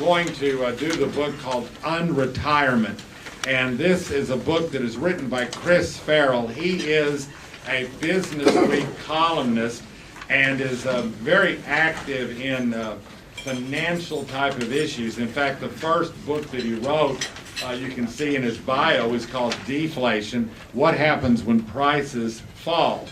going to do the book called Unretirement. And this is a book that is written by Farrell. He is a Business Week columnist and is very active in financial type of issues. In fact, the first book that he wrote, you can see in his bio, is called Deflation: What Happens When Prices Fall.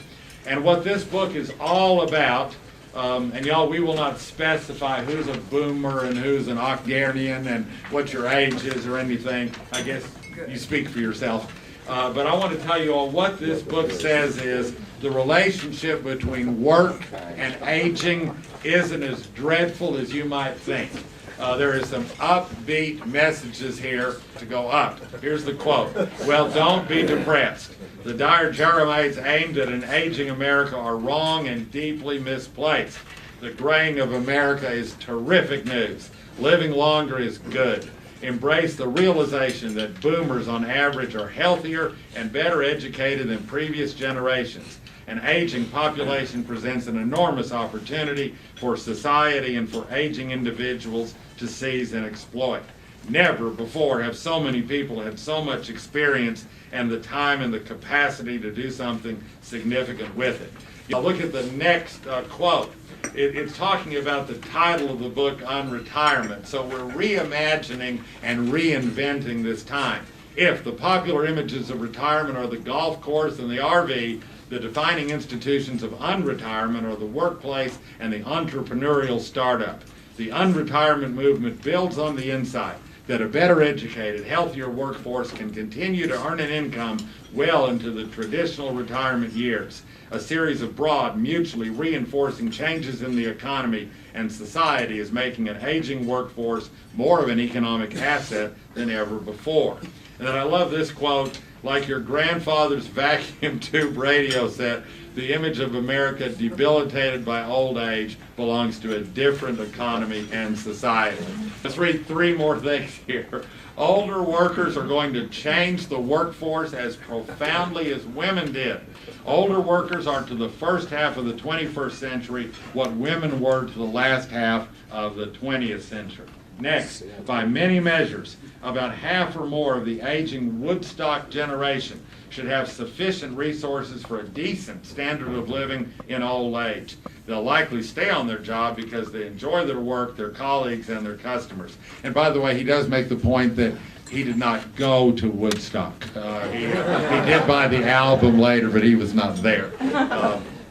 And what this book is all about, and y'all, we will not specify who's a boomer and who's an octogenarian and what your age is or anything. I guess you speak for yourself. But I want to tell you all what this book says is the relationship between work and aging isn't as dreadful as you might think. There is some upbeat messages here to go up. Here's the quote. Well, don't be depressed. The dire Jeremites aimed at an aging America are wrong and deeply misplaced. The graying of America is terrific news. Living longer is good. Embrace the realization that boomers on average are healthier and better educated than previous generations. An aging population presents an enormous opportunity for society and for aging individuals to seize and exploit. Never before have so many people had so much experience and the time and the capacity to do something significant with it. Now look at the next quote. It's talking about the title of the book, Unretirement. So we're reimagining and reinventing this time. If the popular images of retirement are the golf course and the RV, the defining institutions of unretirement are the workplace and the entrepreneurial startup. The unretirement movement builds on the insight that a better educated, healthier workforce can continue to earn an income well into the traditional retirement years. A series of broad, mutually reinforcing changes in the economy and society is making an aging workforce more of an economic asset than ever before. And then I love this quote, like your grandfather's vacuum tube radio set, the image of America debilitated by old age belongs to a different economy and society. Let's read three more things here. Older workers are going to change the workforce as profoundly as women did. Older workers are to the first half of the 21st century what women were to the last half of the 20th century. Next, by many measures, about half or more of the aging Woodstock generation should have sufficient resources for a decent standard of living in old age. They'll likely stay on their job because they enjoy their work, their colleagues, and their customers. And by the way, he does make the point that he did not go to Woodstock. He did buy the album later, but he was not there.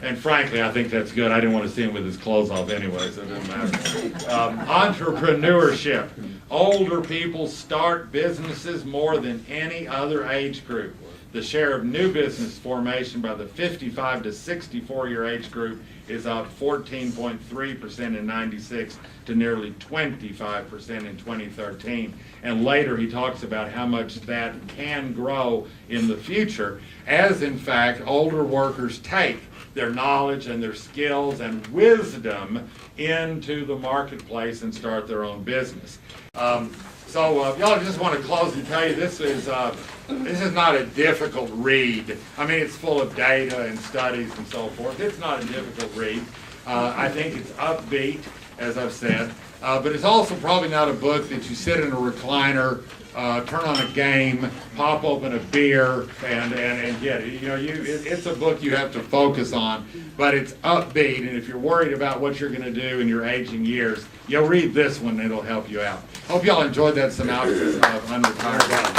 And frankly, I think that's good. I didn't want to see him with his clothes off anyway, so it doesn't matter. Entrepreneurship. Older people start businesses more than any other age group. The share of new business formation by the 55 to 64 year age group is up 14.3% in '96 to nearly 25% in 2013. And later he talks about how much that can grow in the future as, in fact, older workers take their knowledge and their skills and wisdom into the marketplace and start their own business. Y'all, just want to close and tell you this is not a difficult read. I mean, it's full of data and studies and so forth. It's not a difficult read. I think it's upbeat, as I've said, but it's also probably not a book that you sit in a recliner, turn on a game, pop open a beer, and get it. You know, it's a book you have to focus on, but it's upbeat, and if you're worried about what you're going to do in your aging years, you'll read this one, it'll help you out. Hope y'all enjoyed that synopsis of Unretirement.